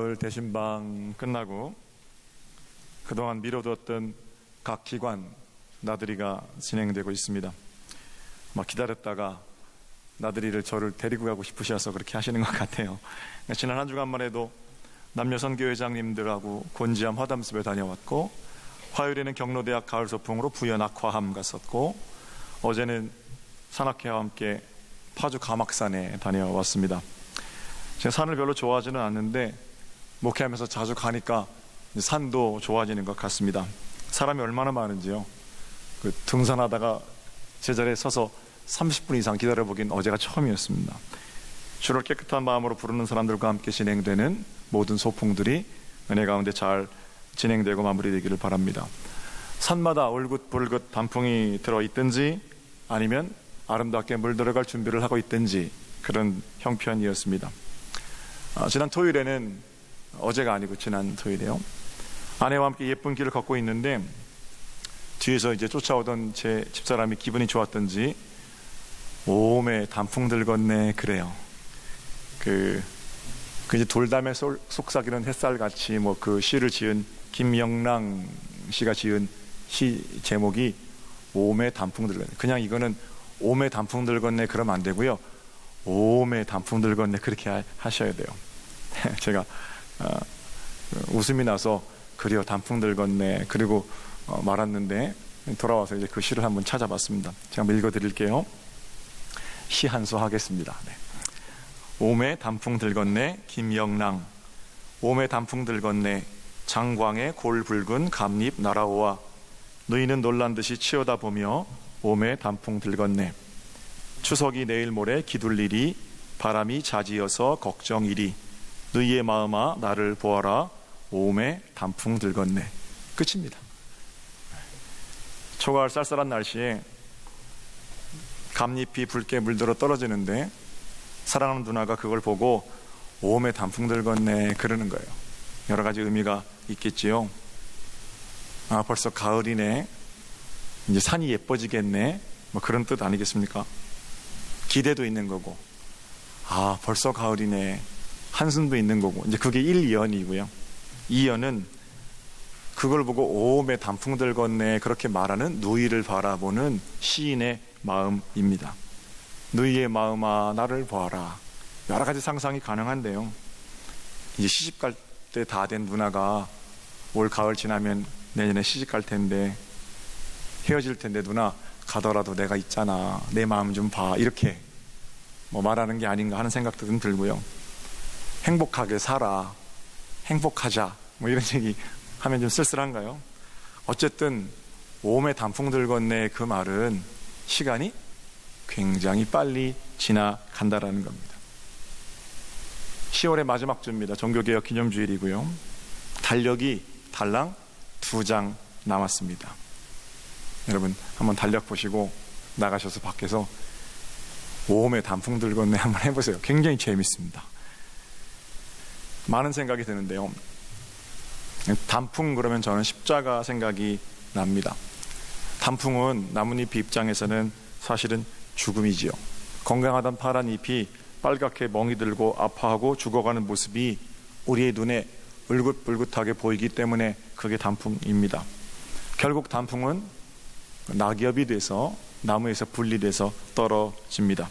가을 대신방 끝나고 그동안 미뤄뒀던 각 기관 나들이가 진행되고 있습니다. 막 기다렸다가 나들이를 저를 데리고 가고 싶으셔서 그렇게 하시는 것 같아요. 지난 한 주간만 해도 남녀선교회장님들하고 곤지암 화담숲에 다녀왔고, 화요일에는 경로대학 가을소풍으로 부연 악화함 갔었고, 어제는 산악회와 함께 파주 가막산에 다녀왔습니다. 제가 산을 별로 좋아하지는 않는데 목회하면서 자주 가니까 산도 좋아지는 것 같습니다. 사람이 얼마나 많은지요. 등산하다가 제자리에 서서 30분 이상 기다려보긴 어제가 처음이었습니다. 주를 깨끗한 마음으로 부르는 사람들과 함께 진행되는 모든 소풍들이 은혜 가운데 잘 진행되고 마무리되기를 바랍니다. 산마다 울긋불긋 단풍이 들어있든지 아니면 아름답게 물들어갈 준비를 하고 있든지 그런 형편이었습니다. 지난 토요일에는, 어제가 아니고 지난 토요일에요, 아내와 함께 예쁜 길을 걷고 있는데 뒤에서 이제 쫓아오던 제 집사람이 기분이 좋았던지 오메 단풍들 걷네 그래요. 그 이제 돌담에 속삭이는 햇살같이 그 시를 지은 김영랑 씨가 지은 시 제목이 오메 단풍들 걷네. 그냥 이거는 오메 단풍들 걷네 그러면 안 되고요, 오메 단풍들 걷네 그렇게 하셔야 돼요. 제가 웃음이 나서 그래요 단풍들 걷네 그리고 말았는데 돌아와서 이제 그 시를 한번 찾아봤습니다. 제가 한번 읽어드릴게요. 시 한 수 하겠습니다. 네. 오메 단풍들 걷네 김영랑. 오메 단풍들 걷네 장광의 골붉은 감잎 날아오아. 너희는 놀란 듯이 치어다보며 오메 단풍들 걷네. 추석이 내일 모레 기둘리리. 바람이 자지어서 걱정이리. 너희의 마음아 나를 보아라. 오메 단풍들 걷네. 끝입니다. 초가을 쌀쌀한 날씨에 감잎이 붉게 물들어 떨어지는데 사랑하는 누나가 그걸 보고 오메 단풍들 걷네 그러는 거예요. 여러 가지 의미가 있겠지요. 벌써 가을이네, 이제 산이 예뻐지겠네, 그런 뜻 아니겠습니까? 기대도 있는 거고, 벌써 가을이네, 한숨도 있는 거고, 이제 그게 1, 2연이고요. 2연은 그걸 보고 오메 단풍들 걷네 그렇게 말하는 누이를 바라보는 시인의 마음입니다. 누이의 마음아 나를 보아라. 여러 가지 상상이 가능한데요, 이제 시집갈 때 다 된 누나가 올 가을 지나면 내년에 시집갈 텐데, 헤어질 텐데 누나 가더라도 내가 있잖아, 내 마음 좀 봐, 이렇게 말하는 게 아닌가 하는 생각도 좀 들고요. 행복하게 살아, 행복하자, 이런 얘기 하면 좀 쓸쓸한가요? 어쨌든 오메 단풍들 걷네 그 말은 시간이 굉장히 빨리 지나간다라는 겁니다. 10월의 마지막 주입니다. 종교개혁 기념주일이고요. 달력이 달랑 2장 남았습니다. 여러분 한번 달력 보시고 나가셔서 밖에서 오메 단풍들 걷네 한번 해보세요. 굉장히 재밌습니다. 많은 생각이 드는데요, 단풍 그러면 저는 십자가 생각이 납니다. 단풍은 나뭇잎 입장에서는 사실은 죽음이지요. 건강하던 파란 잎이 빨갛게 멍이 들고 아파하고 죽어가는 모습이 우리의 눈에 울긋불긋하게 보이기 때문에 그게 단풍입니다. 결국 단풍은 낙엽이 돼서 나무에서 분리돼서 떨어집니다.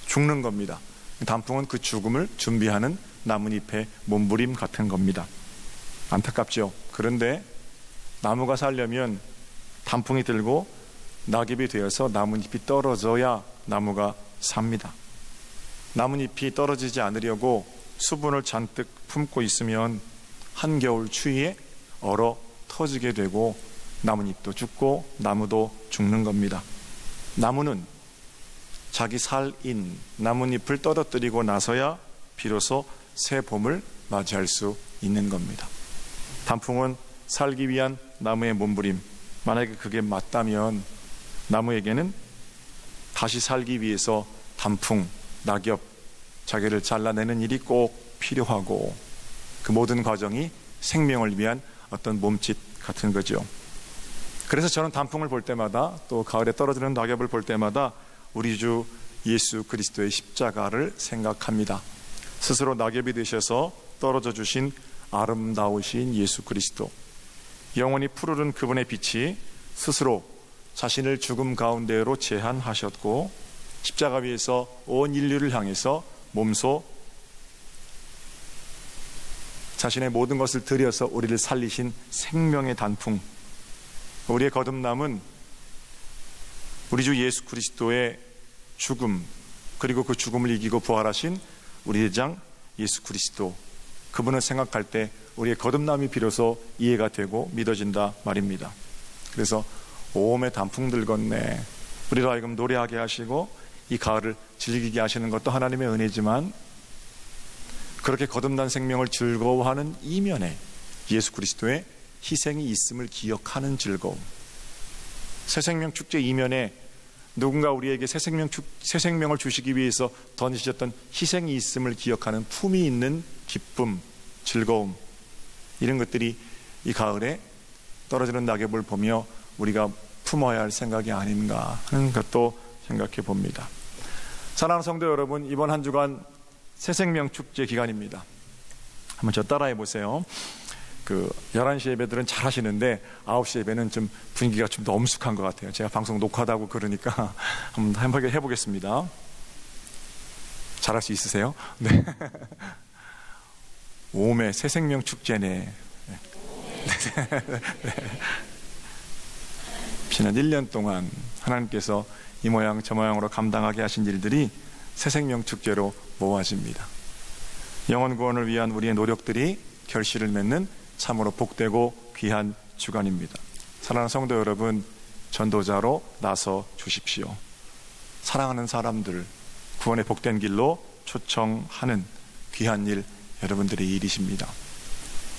죽는 겁니다. 단풍은 그 죽음을 준비하는 나뭇잎의 몸부림 같은 겁니다. 안타깝죠. 그런데 나무가 살려면 단풍이 들고 낙엽이 되어서 나뭇잎이 떨어져야 나무가 삽니다. 나뭇잎이 떨어지지 않으려고 수분을 잔뜩 품고 있으면 한겨울 추위에 얼어 터지게 되고 나뭇잎도 죽고 나무도 죽는 겁니다. 나무는 자기 살인 나뭇잎을 떨어뜨리고 나서야 비로소 새 봄을 맞이할 수 있는 겁니다. 단풍은 살기 위한 나무의 몸부림, 만약에 그게 맞다면 나무에게는 다시 살기 위해서 단풍, 낙엽, 자기를 잘라내는 일이 꼭 필요하고, 그 모든 과정이 생명을 위한 어떤 몸짓 같은 거죠. 그래서 저는 단풍을 볼 때마다, 또 가을에 떨어지는 낙엽을 볼 때마다 우리 주 예수 그리스도의 십자가를 생각합니다. 스스로 낙엽이 되셔서 떨어져 주신 아름다우신 예수 그리스도, 영원히 푸르른 그분의 빛이 스스로 자신을 죽음 가운데로 제한하셨고 십자가 위에서 온 인류를 향해서 몸소 자신의 모든 것을 들여서 우리를 살리신 생명의 단풍, 우리의 거듭남은 우리 주 예수 그리스도의 죽음, 그리고 그 죽음을 이기고 부활하신 우리 대장 예수 그리스도, 그분을 생각할 때 우리의 거듭남이 비로소 이해가 되고 믿어진다 말입니다. 그래서 오음의 단풍들 건네 우리로 하여금 노래하게 하시고 이 가을을 즐기게 하시는 것도 하나님의 은혜지만, 그렇게 거듭난 생명을 즐거워하는 이면에 예수 그리스도의 희생이 있음을 기억하는 즐거움, 새생명 축제 이면에 누군가 우리에게 새 생명을 주시기 위해서 던지셨던 희생이 있음을 기억하는 품이 있는 기쁨, 즐거움, 이런 것들이 이 가을에 떨어지는 낙엽을 보며 우리가 품어야 할 생각이 아닌가 하는 것도 생각해 봅니다. 사랑하는 성도 여러분, 이번 한 주간 새생명 축제 기간입니다. 한번 저 따라해 보세요. 11시 예배들은 잘 하시는데 9시 예배는 좀 분위기가 좀 더 엄숙한 것 같아요. 제가 방송 녹화하다고 그러니까 한번 해보겠습니다. 잘할 수 있으세요? 네. 오음의 새생명 축제네. 네. 지난 1년 동안 하나님께서 이 모양 저 모양으로 감당하게 하신 일들이 새생명 축제로 모아집니다. 영혼 구원을 위한 우리의 노력들이 결실을 맺는 참으로 복되고 귀한 주간입니다. 사랑하는 성도 여러분, 전도자로 나서 주십시오. 사랑하는 사람들 구원의 복된 길로 초청하는 귀한 일, 여러분들의 일이십니다.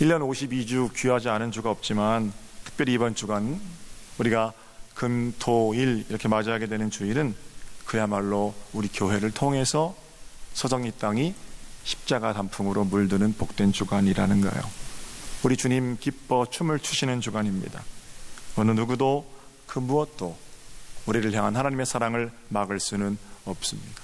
1년 52주 귀하지 않은 주가 없지만 특별히 이번 주간 우리가 금, 토, 일 이렇게 맞이하게 되는 주일은 그야말로 우리 교회를 통해서 서정리 땅이 십자가 단풍으로 물드는 복된 주간이라는 거예요. 우리 주님 기뻐 춤을 추시는 주간입니다. 어느 누구도 그 무엇도 우리를 향한 하나님의 사랑을 막을 수는 없습니다.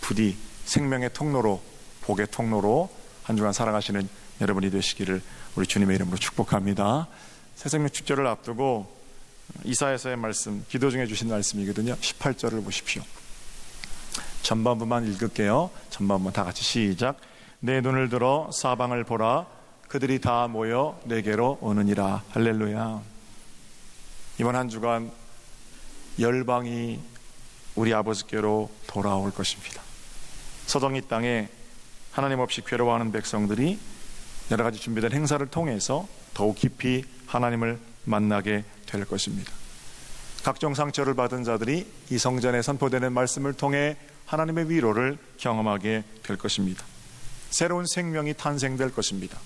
부디 생명의 통로로, 복의 통로로 한 주간 살아가시는 여러분이 되시기를 우리 주님의 이름으로 축복합니다. 새생명 축제를 앞두고 이사야서의 말씀, 기도 중에 주신 말씀이거든요. 18절을 보십시오. 전반부만 읽을게요. 전반부 다 같이 시작. 내 눈을 들어 사방을 보라. 그들이 다 모여 내게로 오느니라. 할렐루야. 이번 한 주간 열방이 우리 아버지께로 돌아올 것입니다. 서정리 땅에 하나님 없이 괴로워하는 백성들이 여러 가지 준비된 행사를 통해서 더욱 깊이 하나님을 만나게 될 것입니다. 각종 상처를 받은 자들이 이 성전에 선포되는 말씀을 통해 하나님의 위로를 경험하게 될 것입니다. 새로운 생명이 탄생될 것입니다.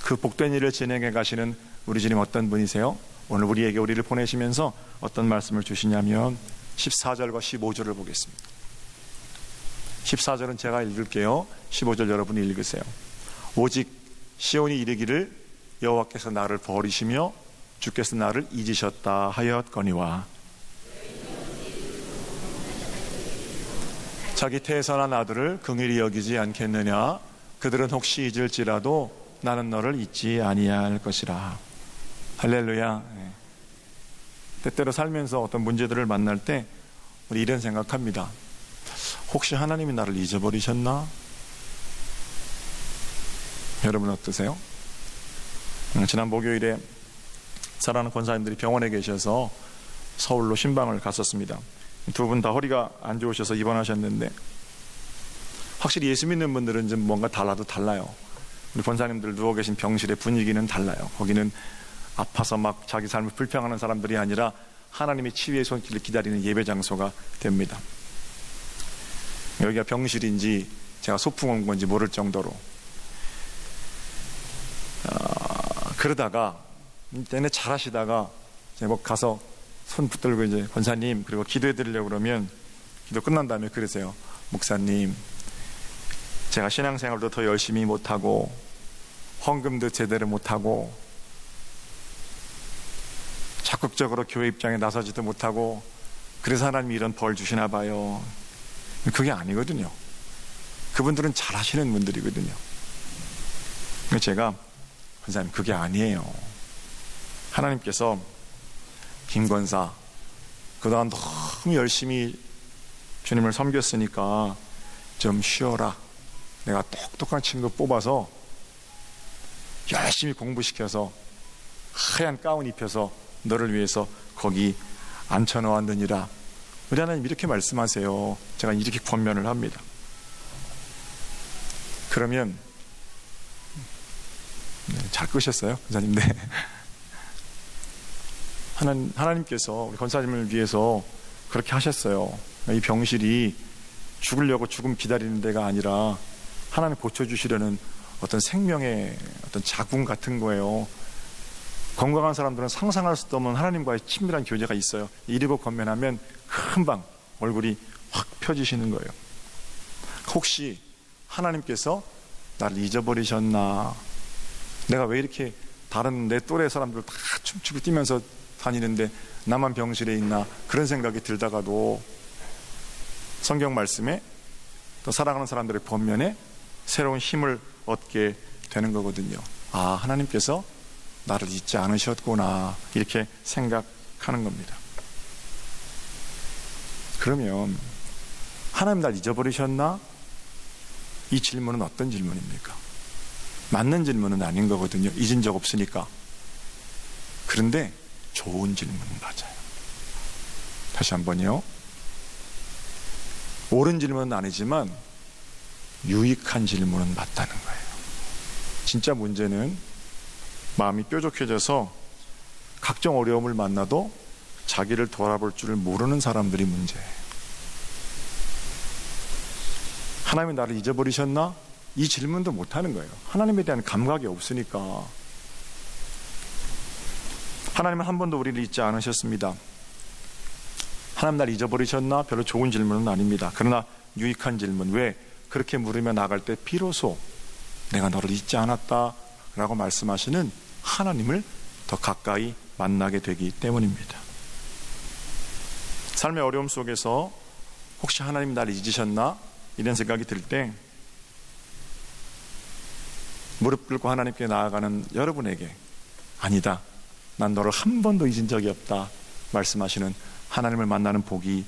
그 복된 일을 진행해 가시는 우리 주님 어떤 분이세요? 오늘 우리에게 우리를 보내시면서 어떤 말씀을 주시냐면 14절과 15절을 보겠습니다. 14절은 제가 읽을게요. 15절 여러분이 읽으세요. 오직 시온이 이르기를 여호와께서 나를 버리시며 주께서 나를 잊으셨다 하였거니와, 자기 태산한 아들을 긍휼히 여기지 않겠느냐? 그들은 혹시 잊을지라도 나는 너를 잊지 아니할 것이라. 할렐루야. 때때로 살면서 어떤 문제들을 만날 때 우리 이런 생각합니다. 혹시 하나님이 나를 잊어버리셨나? 여러분 어떠세요? 지난 목요일에 사랑하는 권사님들이 병원에 계셔서 서울로 신방을 갔었습니다. 두 분 다 허리가 안 좋으셔서 입원하셨는데, 확실히 예수 믿는 분들은 좀 뭔가 달라도 달라요. 우리 권사님들 누워 계신 병실의 분위기는 달라요. 거기는 아파서 막 자기 삶을 불평하는 사람들이 아니라 하나님의 치유의 손길을 기다리는 예배 장소가 됩니다. 여기가 병실인지 제가 소풍 온 건지 모를 정도로 그러다가 내내 잘하시다가 제가 뭐 가서 손 붙들고 이제 권사님 그리고 기도해 드리려고 그러면 기도 끝난 다음에 그러세요. 목사님, 제가 신앙생활도 더 열심히 못하고 헌금도 제대로 못하고 적극적으로 교회 입장에 나서지도 못하고 그래서 하나님이 이런 벌 주시나 봐요. 그게 아니거든요. 그분들은 잘하시는 분들이거든요. 제가 권사님, 그게 아니에요. 하나님께서 김권사 그동안 너무 열심히 주님을 섬겼으니까 좀 쉬어라. 내가 똑똑한 친구 뽑아서 열심히 공부시켜서 하얀 가운 입혀서 너를 위해서 거기 앉혀놓았느니라. 우리 하나님 이렇게 말씀하세요. 제가 이렇게 권면을 합니다. 그러면 잘 끄셨어요? 권사님? 네. 하나님께서 우리 권사님을 위해서 그렇게 하셨어요. 이 병실이 죽으려고 죽음 기다리는 데가 아니라 하나님 고쳐주시려는 어떤 생명의 어떤 자궁 같은 거예요. 건강한 사람들은 상상할 수도 없는 하나님과의 친밀한 교제가 있어요. 이르고 건면하면 금방 얼굴이 확 펴지시는 거예요. 혹시 하나님께서 나를 잊어버리셨나? 내가 왜 이렇게 다른 내 또래 사람들 다 춤추고 뛰면서 다니는데 나만 병실에 있나? 그런 생각이 들다가도 성경 말씀에 또 사랑하는 사람들의 권면에 새로운 힘을 얻게 되는 거거든요. 아, 하나님께서 나를 잊지 않으셨구나, 이렇게 생각하는 겁니다. 그러면 하나님 날 잊어버리셨나? 이 질문은 어떤 질문입니까? 맞는 질문은 아닌 거거든요. 잊은 적 없으니까. 그런데 좋은 질문은 맞아요. 다시 한번요. 옳은 질문은 아니지만 유익한 질문은 맞다는 거예요. 진짜 문제는 마음이 뾰족해져서 각종 어려움을 만나도 자기를 돌아볼 줄을 모르는 사람들이 문제예요. 하나님이 나를 잊어버리셨나? 이 질문도 못하는 거예요. 하나님에 대한 감각이 없으니까. 하나님은 한 번도 우리를 잊지 않으셨습니다. 하나님 날 잊어버리셨나? 별로 좋은 질문은 아닙니다. 그러나 유익한 질문. 왜? 그렇게 물으며 나갈 때 비로소 내가 너를 잊지 않았다 라고 말씀하시는 하나님을 더 가까이 만나게 되기 때문입니다. 삶의 어려움 속에서 혹시 하나님 나를 잊으셨나? 이런 생각이 들 때 무릎 꿇고 하나님께 나아가는 여러분에게 아니다, 난 너를 한 번도 잊은 적이 없다 말씀하시는 하나님을 만나는 복이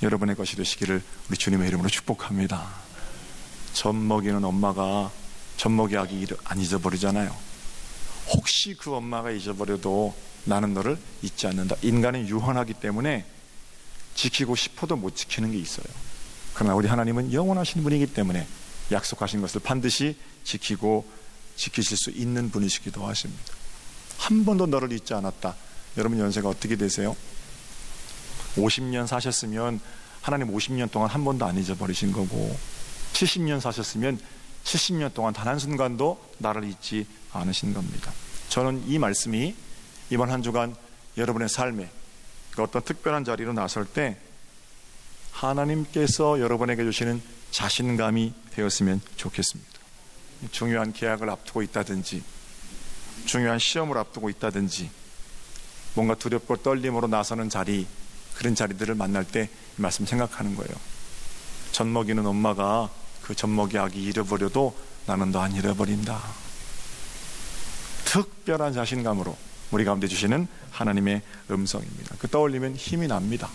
여러분의 것이 되시기를 우리 주님의 이름으로 축복합니다. 젖 먹이는 엄마가 젖 먹이 아기 안 잊어버리잖아요. 혹시 그 엄마가 잊어버려도 나는 너를 잊지 않는다. 인간은 유한하기 때문에 지키고 싶어도 못 지키는 게 있어요. 그러나 우리 하나님은 영원하신 분이기 때문에 약속하신 것을 반드시 지키고 지키실 수 있는 분이시기도 하십니다. 한 번도 너를 잊지 않았다. 여러분 연세가 어떻게 되세요? 50년 사셨으면 하나님 50년 동안 한 번도 안 잊어버리신 거고, 70년 사셨으면 70년 동안 단 한순간도 나를 잊지 않으신 겁니다. 저는 이 말씀이 이번 한 주간 여러분의 삶에 어떤 특별한 자리로 나설 때 하나님께서 여러분에게 주시는 자신감이 되었으면 좋겠습니다. 중요한 계약을 앞두고 있다든지 중요한 시험을 앞두고 있다든지 뭔가 두렵고 떨림으로 나서는 자리, 그런 자리들을 만날 때 이 말씀 생각하는 거예요. 젖 먹이는 엄마가 그 젖 먹이 아기 잃어버려도 나는 너 안 잃어버린다. 특별한 자신감으로 우리 가운데 주시는 하나님의 음성입니다. 그 떠올리면 힘이 납니다.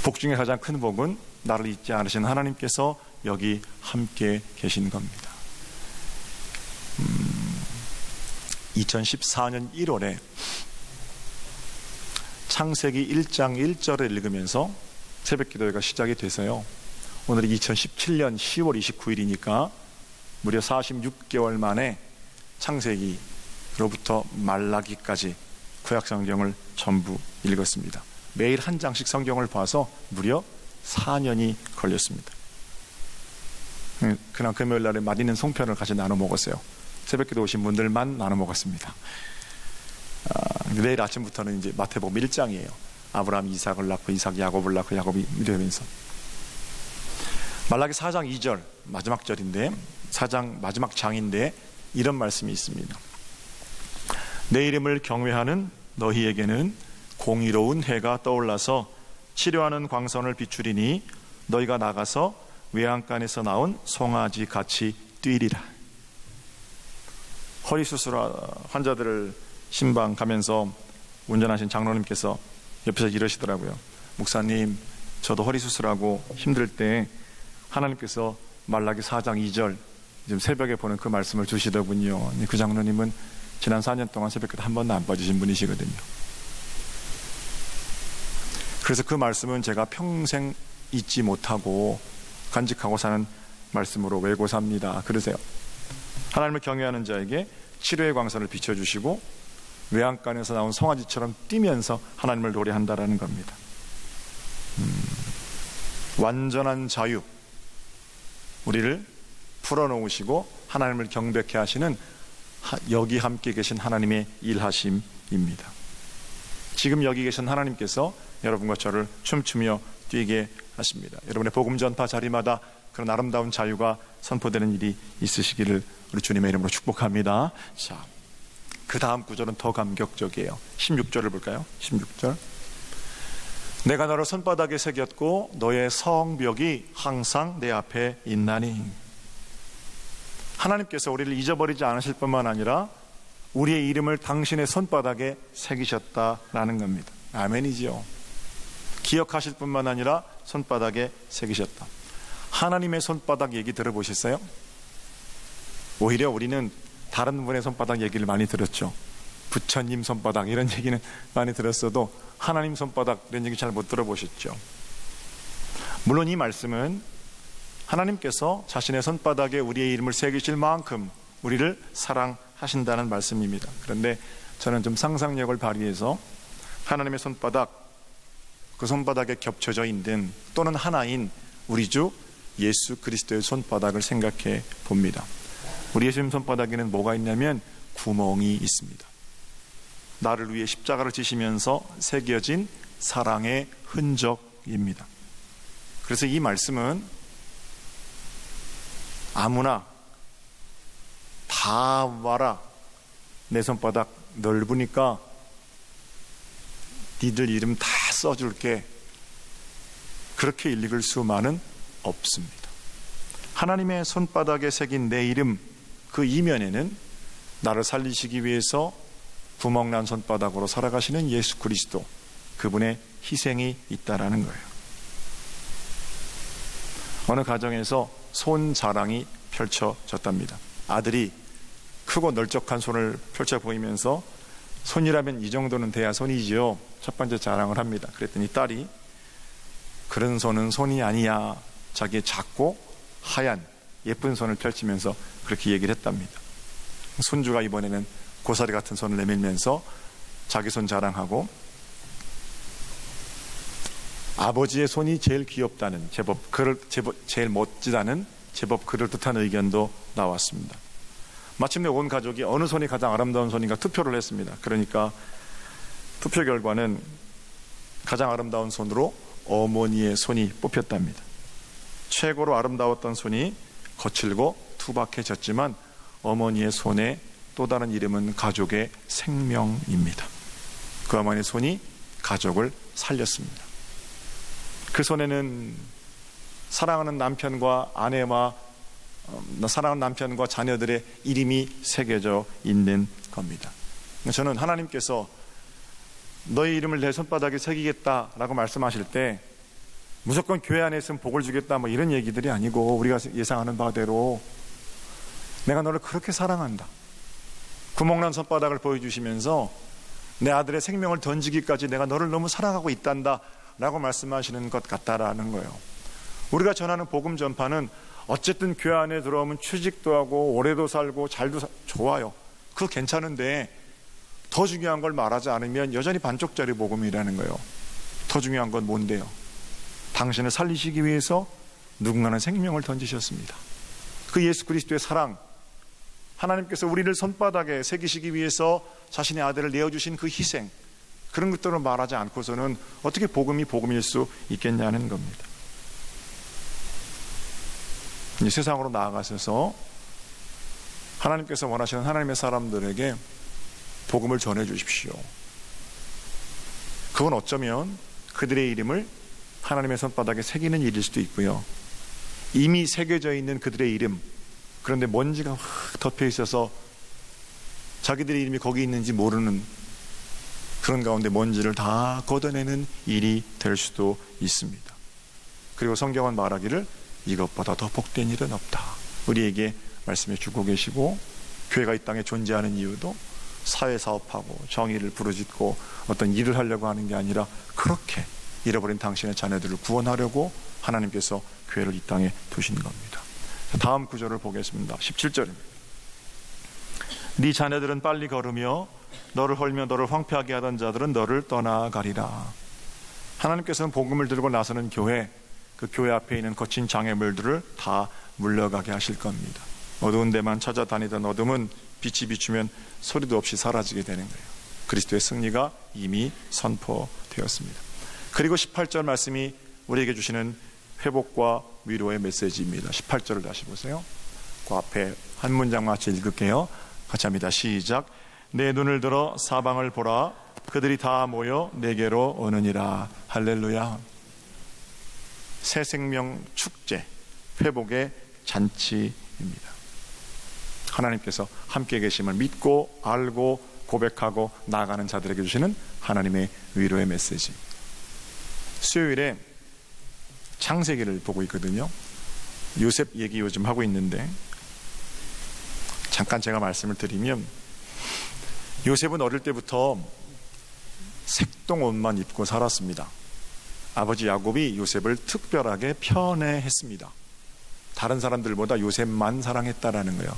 복 중에 가장 큰 복은 나를 잊지 않으신 하나님께서 여기 함께 계신 겁니다. 2014년 1월에 창세기 1장 1절을 읽으면서 새벽 기도회가 시작이 돼서요, 오늘이 2017년 10월 29일이니까 무려 46개월 만에 창세기로부터 말라기까지 구약성경을 전부 읽었습니다. 매일 한 장씩 성경을 봐서 무려 4년이 걸렸습니다. 그날 금요일 날에 맛있는 송편을 같이 나눠 먹었어요. 새벽기도 오신 분들만 나눠 먹었습니다. 내일 아침부터는 이제 마태복음 1장이에요. 아브라함이 이삭을 낳고 이삭이 야곱을 낳고 야곱이 이러면서 말라기 4장 2절 마지막 절인데, 4장 마지막 장인데 이런 말씀이 있습니다. 내 이름을 경외하는 너희에게는 공의로운 해가 떠올라서 치료하는 광선을 비추리니 너희가 나가서 외양간에서 나온 송아지 같이 뛰리라. 허리 수술 환자들을 신방 가면서 운전하신 장로님께서 옆에서 이러시더라고요. 목사님, 저도 허리 수술하고 힘들 때 하나님께서 말라기 4장 2절 지금 새벽에 보는 그 말씀을 주시더군요. 그 장로님은 지난 4년 동안 새벽기도 한 번도 안 빠지신 분이시거든요. 그래서 그 말씀은 제가 평생 잊지 못하고 간직하고 사는 말씀으로 외고 삽니다. 그러세요. 하나님을 경외하는 자에게 치료의 광선을 비춰주시고 외양간에서 나온 송아지처럼 뛰면서 하나님을 노래한다라는 겁니다. 완전한 자유, 우리를 풀어놓으시고 하나님을 경배케 하시는 여기 함께 계신 하나님의 일하심입니다. 지금 여기 계신 하나님께서 여러분과 저를 춤추며 뛰게 하십니다. 여러분의 복음 전파 자리마다 그런 아름다운 자유가 선포되는 일이 있으시기를 우리 주님의 이름으로 축복합니다. 자, 그 다음 구절은 더 감격적이에요. 16절을 볼까요? 16절. 내가 너를 손바닥에 새겼고 너의 성벽이 항상 내 앞에 있나니. 하나님께서 우리를 잊어버리지 않으실 뿐만 아니라 우리의 이름을 당신의 손바닥에 새기셨다라는 겁니다. 아멘이지요. 기억하실 뿐만 아니라 손바닥에 새기셨다. 하나님의 손바닥 얘기 들어보셨어요? 오히려 우리는 다른 분의 손바닥 얘기를 많이 들었죠. 부처님 손바닥 이런 얘기는 많이 들었어도 하나님 손바닥 이런 얘기 잘 못 들어보셨죠. 물론 이 말씀은 하나님께서 자신의 손바닥에 우리의 이름을 새기실 만큼 우리를 사랑하신다는 말씀입니다. 그런데 저는 좀 상상력을 발휘해서 하나님의 손바닥, 그 손바닥에 겹쳐져 있는 또는 하나인 우리 주 예수 그리스도의 손바닥을 생각해 봅니다. 우리 예수님 손바닥에는 뭐가 있냐면 구멍이 있습니다. 나를 위해 십자가를 지시면서 새겨진 사랑의 흔적입니다. 그래서 이 말씀은 아무나 다 와라, 내 손바닥 넓으니까 니들 이름 다 써줄게, 그렇게 읽을 수만은 없습니다. 하나님의 손바닥에 새긴 내 이름, 그 이면에는 나를 살리시기 위해서 구멍난 손바닥으로 살아가시는 예수 그리스도, 그분의 희생이 있다라는 거예요. 어느 가정에서 손 자랑이 펼쳐졌답니다. 아들이 크고 널쩍한 손을 펼쳐 보이면서 손이라면 이 정도는 돼야 손이지요, 첫 번째 자랑을 합니다. 그랬더니 딸이 그런 손은 손이 아니야, 자기의 작고 하얀 예쁜 손을 펼치면서 그렇게 얘기를 했답니다. 손주가 이번에는 고사리 같은 손을 내밀면서 자기 손 자랑하고 아버지의 손이 제일 귀엽다는, 제법 제일 멋지다는 제법 그럴듯한 의견도 나왔습니다. 마침내 온 가족이 어느 손이 가장 아름다운 손인가 투표를 했습니다. 그러니까 투표 결과는 가장 아름다운 손으로 어머니의 손이 뽑혔답니다. 최고로 아름다웠던 손이 거칠고 투박해졌지만 어머니의 손의 또 다른 이름은 가족의 생명입니다. 그 어머니의 손이 가족을 살렸습니다. 그 손에는 사랑하는 남편과 아내와 사랑하는 남편과 자녀들의 이름이 새겨져 있는 겁니다. 저는 하나님께서 너의 이름을 내 손바닥에 새기겠다라고 말씀하실 때 무조건 교회 안에 있으면 복을 주겠다 뭐 이런 얘기들이 아니고, 우리가 예상하는 바대로 내가 너를 그렇게 사랑한다, 구멍난 손바닥을 보여주시면서 내 아들의 생명을 던지기까지 내가 너를 너무 사랑하고 있단다 라고 말씀하시는 것 같다라는 거예요. 우리가 전하는 복음 전파는 어쨌든 교회 안에 들어오면 취직도 하고 오래도 살고 잘도 좋아요. 그거 괜찮은데 더 중요한 걸 말하지 않으면 여전히 반쪽짜리 복음이라는 거예요. 더 중요한 건 뭔데요? 당신을 살리시기 위해서 누군가는 생명을 던지셨습니다. 그 예수 그리스도의 사랑, 하나님께서 우리를 손바닥에 새기시기 위해서 자신의 아들을 내어주신 그 희생, 그런 것들을 말하지 않고서는 어떻게 복음이 복음일 수 있겠냐는 겁니다. 이 세상으로 나아가셔서 하나님께서 원하시는 하나님의 사람들에게 복음을 전해 주십시오. 그건 어쩌면 그들의 이름을 하나님의 손바닥에 새기는 일일 수도 있고요, 이미 새겨져 있는 그들의 이름, 그런데 먼지가 확 덮여 있어서 자기들의 이름이 거기 있는지 모르는 그런 가운데 먼지를 다 걷어내는 일이 될 수도 있습니다. 그리고 성경은 말하기를 이것보다 더 복된 일은 없다, 우리에게 말씀해 주고 계시고, 교회가 이 땅에 존재하는 이유도 사회사업하고 정의를 부르짖고 어떤 일을 하려고 하는 게 아니라 그렇게 잃어버린 당신의 자녀들을 구원하려고 하나님께서 교회를 이 땅에 두신 겁니다. 다음 구절을 보겠습니다. 17절입니다. 네 자녀들은 빨리 걸으며 너를 헐며 너를 황폐하게 하던 자들은 너를 떠나가리라. 하나님께서는 복음을 들고 나서는 교회, 그 교회 앞에 있는 거친 장애물들을 다 물러가게 하실 겁니다. 어두운 데만 찾아다니던 어둠은 빛이 비추면 소리도 없이 사라지게 되는 거예요. 그리스도의 승리가 이미 선포되었습니다. 그리고 18절 말씀이 우리에게 주시는 회복과 위로의 메시지입니다. 18절을 다시 보세요. 그 앞에 한 문장만 같이 읽을게요. 같이 합니다. 시작. 내 눈을 들어 사방을 보라. 그들이 다 모여 내게로 오느니라. 할렐루야. 새 생명 축제, 회복의 잔치입니다. 하나님께서 함께 계심을 믿고 알고 고백하고 나아가는 자들에게 주시는 하나님의 위로의 메시지. 수요일에 창세기를 보고 있거든요. 요셉 얘기 요즘 하고 있는데 잠깐 제가 말씀을 드리면, 요셉은 어릴 때부터 색동 옷만 입고 살았습니다. 아버지 야곱이 요셉을 특별하게 편애했습니다. 다른 사람들보다 요셉만 사랑했다라는 거예요.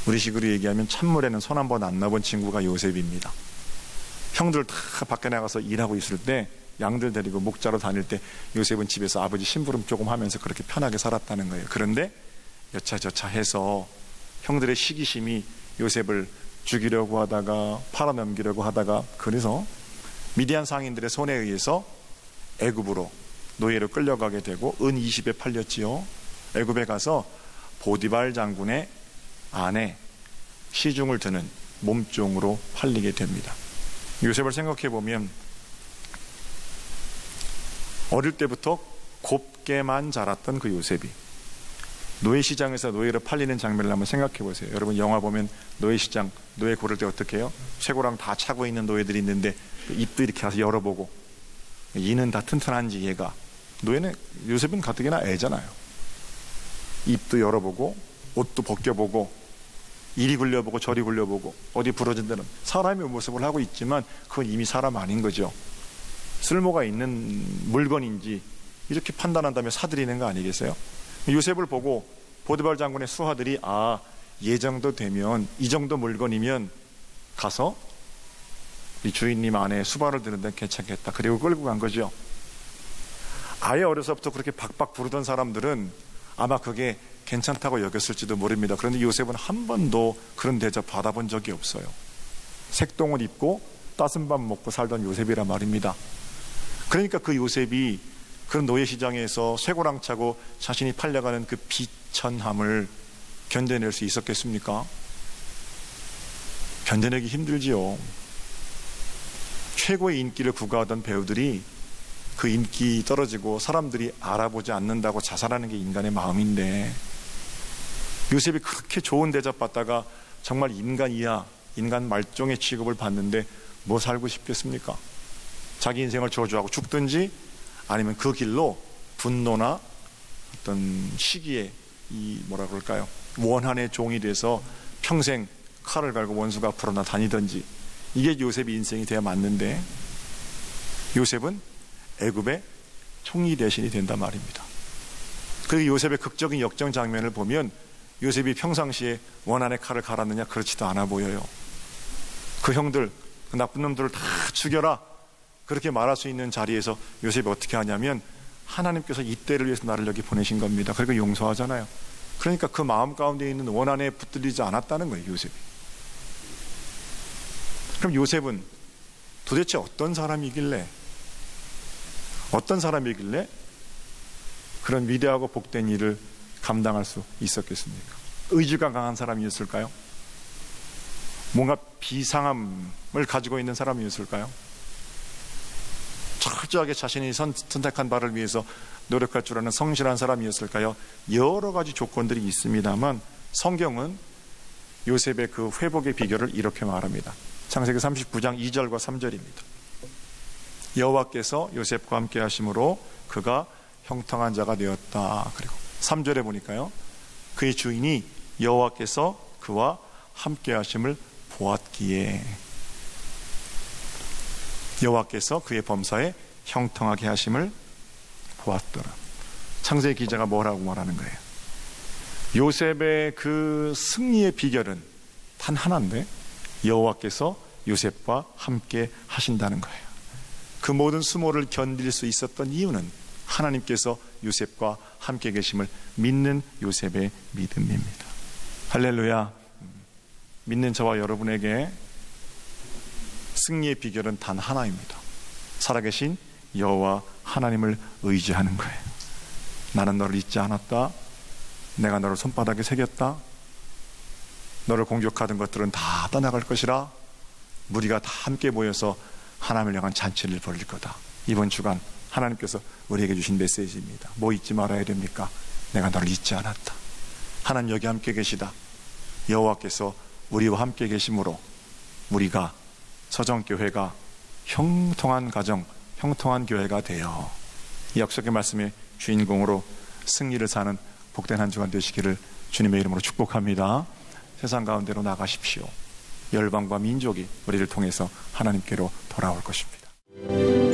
우리식으로 얘기하면 찬물에는 손 한 번 안 넣어본 친구가 요셉입니다. 형들 다 밖에 나가서 일하고 있을 때, 양들 데리고 목자로 다닐 때 요셉은 집에서 아버지 심부름 조금 하면서 그렇게 편하게 살았다는 거예요. 그런데 여차저차 해서 형들의 시기심이 요셉을 죽이려고 하다가 팔아넘기려고 하다가, 그래서 미디안 상인들의 손에 의해서 애굽으로 노예로 끌려가게 되고 은 20에 팔렸지요. 애굽에 가서 보디발 장군의 아내, 시중을 드는 몸종으로 팔리게 됩니다. 요셉을 생각해 보면 어릴 때부터 곱게만 자랐던 그 요셉이 노예시장에서 노예로 팔리는 장면을 한번 생각해 보세요. 여러분 영화 보면 노예시장, 노예 고를 때 어떻게 해요? 쇠고랑 다 차고 있는 노예들이 있는데 입도 이렇게 가서 열어보고, 이는 다 튼튼한지 얘가, 노예는, 요셉은 가뜩이나 애잖아요. 입도 열어보고 옷도 벗겨보고 이리 굴려보고 저리 굴려보고 어디 부러진 데는 사람의 모습을 하고 있지만 그건 이미 사람 아닌 거죠. 쓸모가 있는 물건인지 이렇게 판단한다면 사들이는 거 아니겠어요? 요셉을 보고 보디발 장군의 수하들이 얘 정도 되면, 이 정도 물건이면 가서 이 주인님 안에 수발을 드는 데는 괜찮겠다. 그리고 끌고 간 거죠. 아예 어려서부터 그렇게 박박 부르던 사람들은 아마 그게 괜찮다고 여겼을지도 모릅니다. 그런데 요셉은 한 번도 그런 대접 받아본 적이 없어요. 색동을 입고 따순 밥 먹고 살던 요셉이란 말입니다. 그러니까 그 요셉이 그런 노예시장에서 쇠고랑 차고 자신이 팔려가는 그 비천함을 견뎌낼 수 있었겠습니까? 견뎌내기 힘들지요. 최고의 인기를 구가하던 배우들이 그 인기 떨어지고 사람들이 알아보지 않는다고 자살하는 게 인간의 마음인데, 요셉이 그렇게 좋은 대접 받다가 정말 인간이야, 인간 말종의 취급을 받는데 뭐 살고 싶겠습니까? 자기 인생을 저주하고 죽든지, 아니면 그 길로 분노나 어떤 시기에 뭐라 그럴까요? 원한의 종이 돼서 평생 칼을 갈고 원수가 앞으로 나 다니든지, 이게 요셉의 인생이 돼야 맞는데 요셉은 애굽의 총리 대신이 된단 말입니다. 그 요셉의 극적인 역정 장면을 보면 요셉이 평상시에 원한의 칼을 갈았느냐? 그렇지도 않아 보여요. 그 형들, 그 나쁜 놈들을 다 죽여라, 그렇게 말할 수 있는 자리에서 요셉이 어떻게 하냐면, 하나님께서 이때를 위해서 나를 여기 보내신 겁니다. 그리고 용서하잖아요. 그러니까 그 마음 가운데 있는 원한에 붙들리지 않았다는 거예요, 요셉이. 그럼 요셉은 도대체 어떤 사람이길래 그런 위대하고 복된 일을 감당할 수 있었겠습니까? 의지가 강한 사람이었을까요? 뭔가 비상함을 가지고 있는 사람이었을까요? 철저하게 자신이 선택한 바를 위해서 노력할 줄 아는 성실한 사람이었을까요? 여러 가지 조건들이 있습니다만 성경은 요셉의 그 회복의 비결을 이렇게 말합니다. 창세기 39장 2절과 3절입니다. 여호와께서 요셉과 함께 하심으로 그가 형통한 자가 되었다. 그리고 3절에 보니까요, 그의 주인이 여호와께서 그와 함께 하심을 보았기에, 여호와께서 그의 범사에 형통하게 하심을 보았더라. 창세기 기자가 뭐라고 말하는 거예요? 요셉의 그 승리의 비결은 단 하나인데 여호와께서 요셉과 함께 하신다는 거예요. 그 모든 수모를 견딜 수 있었던 이유는 하나님께서 요셉과 함께 계심을 믿는 요셉의 믿음입니다. 할렐루야. 믿는 저와 여러분에게 승리의 비결은 단 하나입니다. 살아계신 여호와 하나님을 의지하는 거예요. 나는 너를 잊지 않았다. 내가 너를 손바닥에 새겼다. 너를 공격하던 것들은 다 떠나갈 것이라. 무리가 다 함께 모여서 하나님을 향한 잔치를 벌일 거다. 이번 주간 하나님께서 우리에게 주신 메시지입니다. 뭐 잊지 말아야 됩니까? 내가 너를 잊지 않았다. 하나님 여기 함께 계시다. 여호와께서 우리와 함께 계심으로 우리가 서정교회가 형통한 가정, 형통한 교회가 되어 이 약속의 말씀의 주인공으로 승리를 사는 복된 한 주간 되시기를 주님의 이름으로 축복합니다. 세상 가운데로 나가십시오. 열방과 민족이 우리를 통해서 하나님께로 돌아올 것입니다.